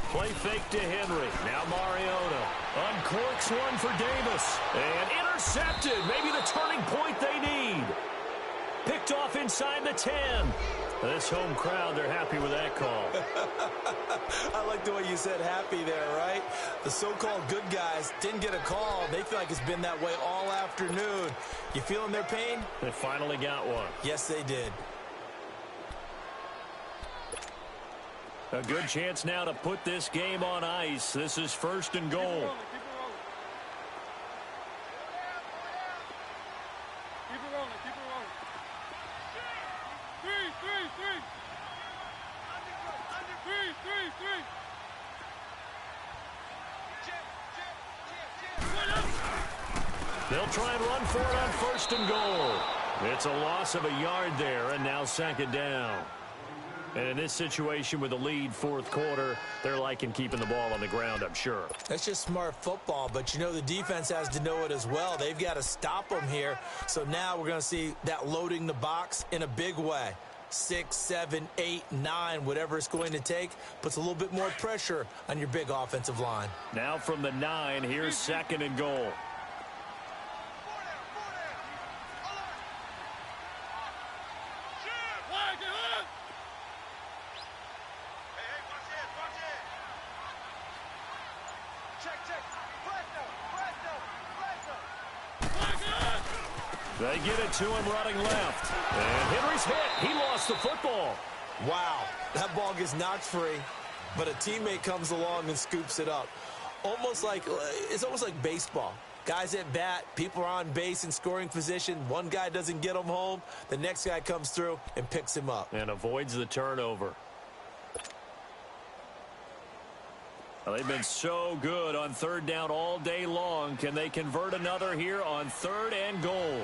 Play fake to Henry. Now Mariota uncorks one for Davis. And intercepted. Maybe the turning point they need. Picked off inside the 10. This home crowd, they're happy with that call.
I like the way you said happy there, right? The so-called good guys didn't get a call. They feel like it's been that way all afternoon. You feeling their pain?
They finally got one.
Yes, they did.
A good chance now to put this game on ice. This is 1st and goal. They'll try and run for it on 1st and goal. It's a loss of a yard there, and now 2nd down. And in this situation with the lead 4th quarter, they're liking keeping the ball on the ground, I'm sure.
That's just smart football, but you know the defense has to know it as well. They've got to stop them here. So now we're going to see that loading the box in a big way. 6, 7, 8, 9, whatever it's going to take, puts a little bit more pressure on your big offensive line.
Now from the 9, here's 2nd and goal. They get it to him running left. And Henry's hit. He lost the football.
Wow, that ball gets knocked free, but a teammate comes along and scoops it up. It's almost like baseball. Guys at bat, people are on base in scoring position. One guy doesn't get him home. The next guy comes through and picks him up.
And avoids the turnover. Well, they've been so good on 3rd down all day long. Can they convert another here on 3rd and goal?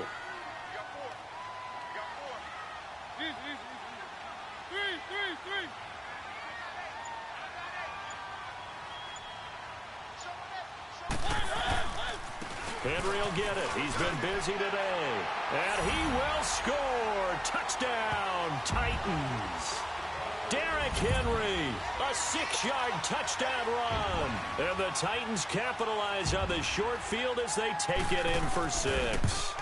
Henry will get it. He's been busy today. And he will score. Touchdown, Titans. Derrick Henry, a 6-yard touchdown run. And the Titans capitalize on the short field as they take it in for 6.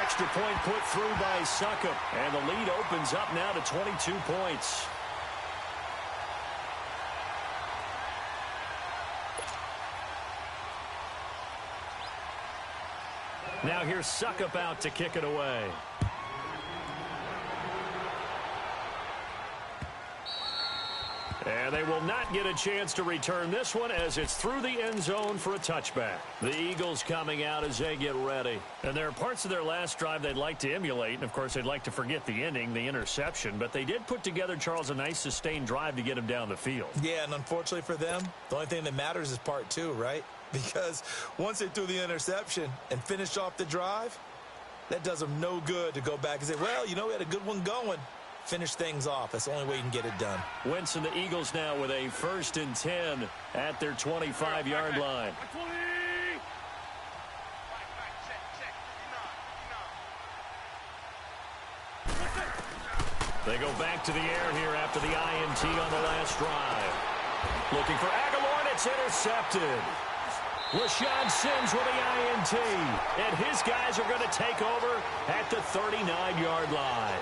Extra point put through by Succop. And the lead opens up now to 22 points. Now here's Succop out to kick it away. And they will not get a chance to return this one as it's through the end zone for a touchback. The Eagles coming out as they get ready. And there are parts of their last drive they'd like to emulate. And, of course, they'd like to forget the ending, the interception. But they did put together, Charles, a nice sustained drive to get him down the field.
Yeah, and unfortunately for them, the only thing that matters is part 2, right? Because once they threw the interception and finished off the drive, that does them no good to go back and say, well, you know, we had a good one going. Finish things off. That's the only way you can get it done.
Wentz and the Eagles now with a 1st and 10 at their 25-yard line. They go back to the air here after the INT on the last drive. Looking for Aguilar, and it's intercepted. LaShawn Sims with the INT. And his guys are going to take over at the 39-yard line.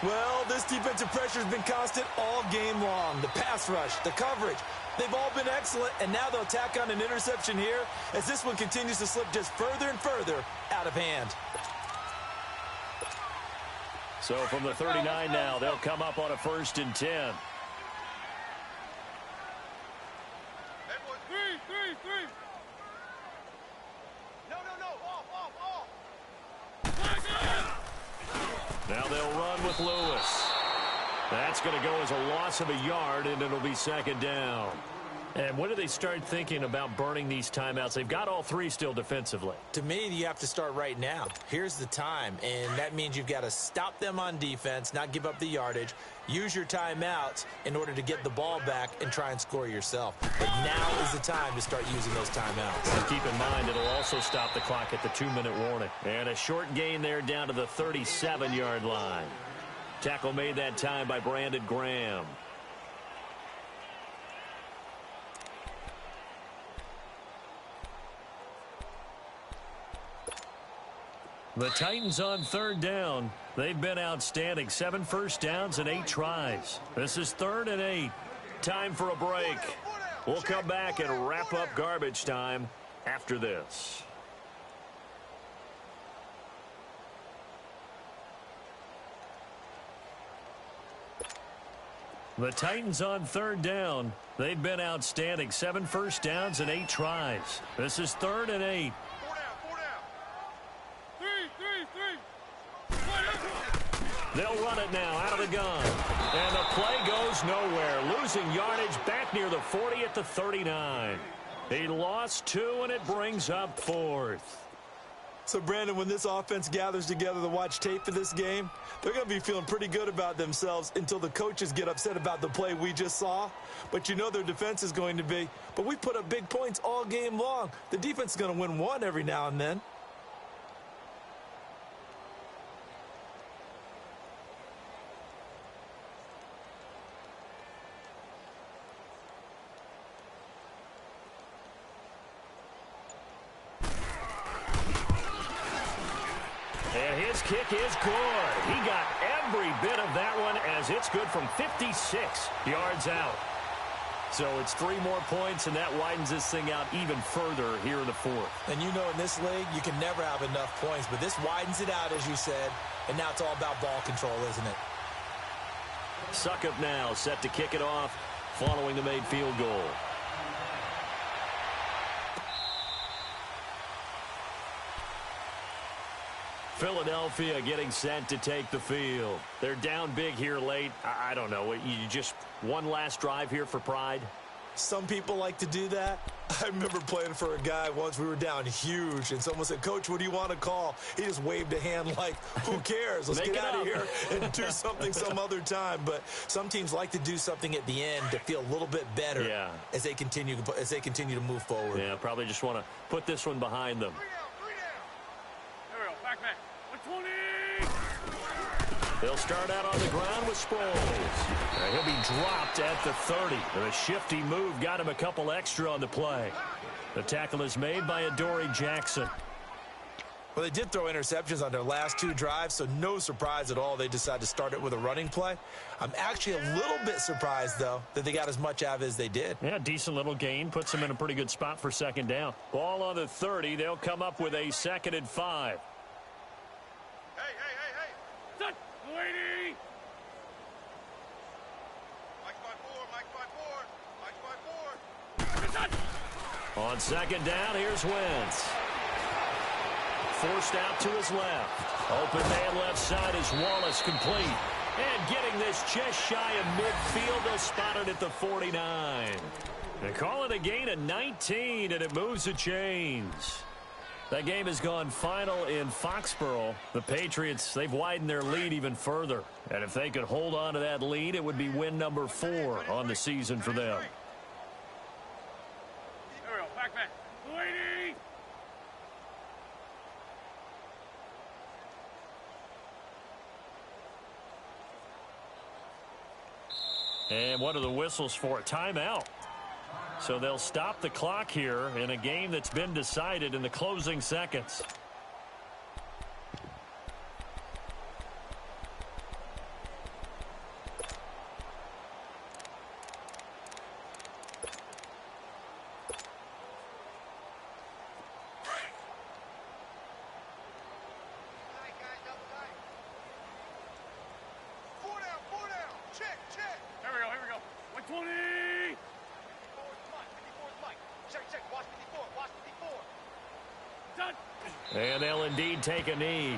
Well, this defensive pressure has been constant all game long. The pass rush, the coverage, they've all been excellent, and now they'll tack on an interception here as this one continues to slip just further and further out of hand.
So from the 39 now, they'll come up on a 1st and 10. Now they'll run with Lewis. That's going to go as a loss of a yard, and it'll be 2nd down. And when do they start thinking about burning these timeouts? They've got all 3 still defensively.
To me, you have to start right now. Here's the time, and that means you've got to stop them on defense, not give up the yardage, use your timeouts in order to get the ball back and try and score yourself. But now is the time to start using those timeouts.
And keep in mind, it'll also stop the clock at the 2-minute warning. And a short gain there down to the 37-yard line. Tackle made that time by Brandon Graham. The Titans on 3rd down. They've been outstanding. 7 first downs and 8 tries. This is 3rd and 8. Time for a break. We'll come back and wrap up garbage time after this. The Titans on 3rd down. They've been outstanding. 7 first downs and 8 tries. This is 3rd and 8. They'll run it now out of the gun. And the play goes nowhere. Losing yardage back near the 40 at the 39. He lost 2, and it brings up 4th.
So, Brandon, when this offense gathers together to watch tape for this game, they're going to be feeling pretty good about themselves until the coaches get upset about the play we just saw. But you know their defense is going to be. But we put up big points all game long. The defense is going to win one every now and then.
this kick is good. He got every bit of that one as it's good from 56 yards out. So it's 3 more points, and that widens this thing out even further here in the fourth.
And you know in this league, you can never have enough points, but this widens it out, as you said, and now it's all about ball control, isn't it?
Suckup now set to kick it off following the made field goal. Philadelphia getting set to take the field. They're down big here late. I don't know. You just one last drive here for pride?
Some people like to do that. I remember playing for a guy once. We were down huge, and someone said, "Coach, what do you want to call?" He just waved a hand like, who cares? Let's get out of here and do something some other time. But some teams like to do something at the end to feel a little bit better as they continue to move forward.
Yeah, probably just want to put this one behind them.
3 down. There we go. Back. 120.
They'll start out on the ground with Sproles. He'll be dropped at the 30. A shifty move got him a couple extra on the play. The tackle is made by Adoree Jackson.
Well, they did throw interceptions on their last 2 drives, so no surprise at all they decided to start it with a running play. I'm actually a little bit surprised, though, that they got as much out of it as they did.
Yeah, decent little gain. Puts them in a pretty good spot for second down. Ball on the 30. They'll come up with a 2nd and 5.
Hey. Set. Lady. Mike's by 4.
On second down, here's Wentz. Forced out to his left. Open man left side is Wallace, complete. And getting this just shy of midfield, they'll spot it at the 49. They call it a gain of 19, and it moves the chains. That game has gone final in Foxborough. The Patriots, they've widened their lead even further. And if they could hold on to that lead, it would be win number 4 on the season for them.
There we go. Back. Lady.
And what are the whistles for? A timeout. So they'll stop the clock here in a game that's been decided in the closing seconds. And they'll indeed take a knee.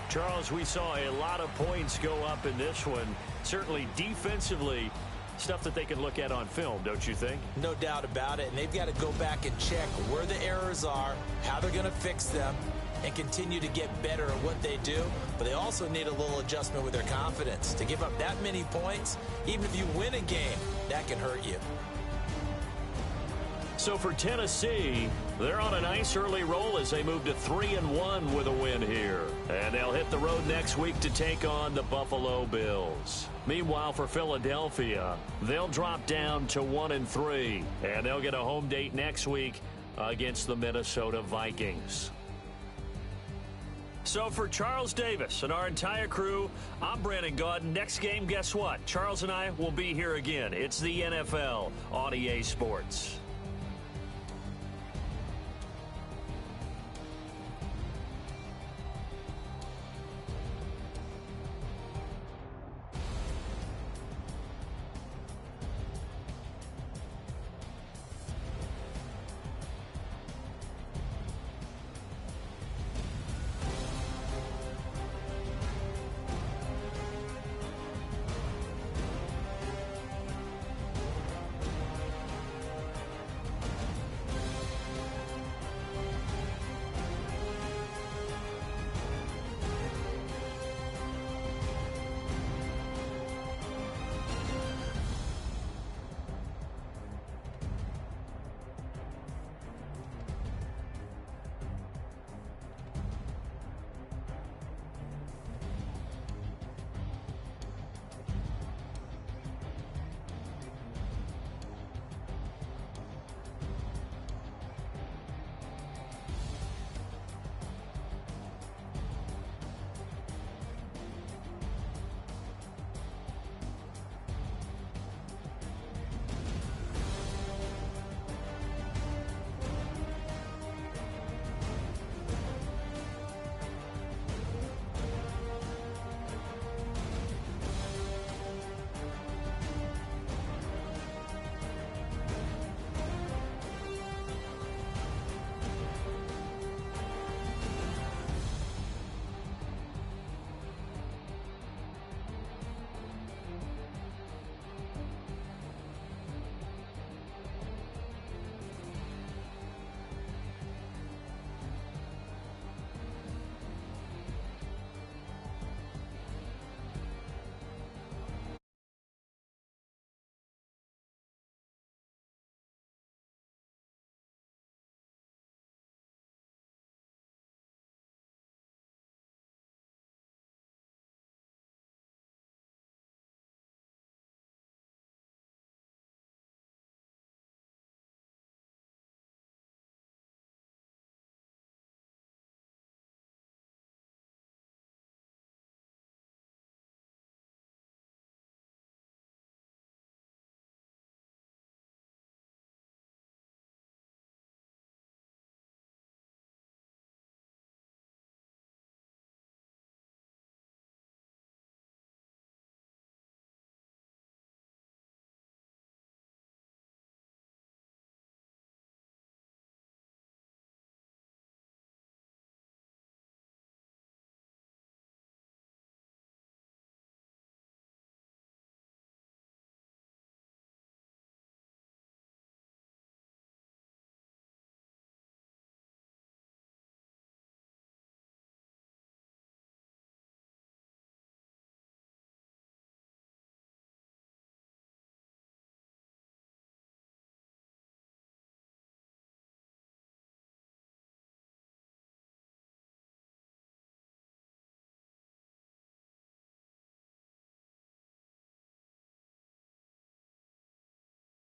Charles, we saw a lot of points go up in this one. Certainly defensively, stuff that they can look at on film, don't you think?
No doubt about it. And they've got to go back and check where the errors are, how they're going to fix them, and continue to get better at what they do. But they also need a little adjustment with their confidence. To give up that many points, even if you win a game, that can hurt you.
So for Tennessee, they're on a nice early roll as they move to 3-1 with a win here. And they'll hit the road next week to take on the Buffalo Bills. Meanwhile, for Philadelphia, they'll drop down to 1-3. And they'll get a home date next week against the Minnesota Vikings. So for Charles Davis and our entire crew, I'm Brandon Gaudin. Next game, guess what? Charles and I will be here again. It's the NFL on EA Sports.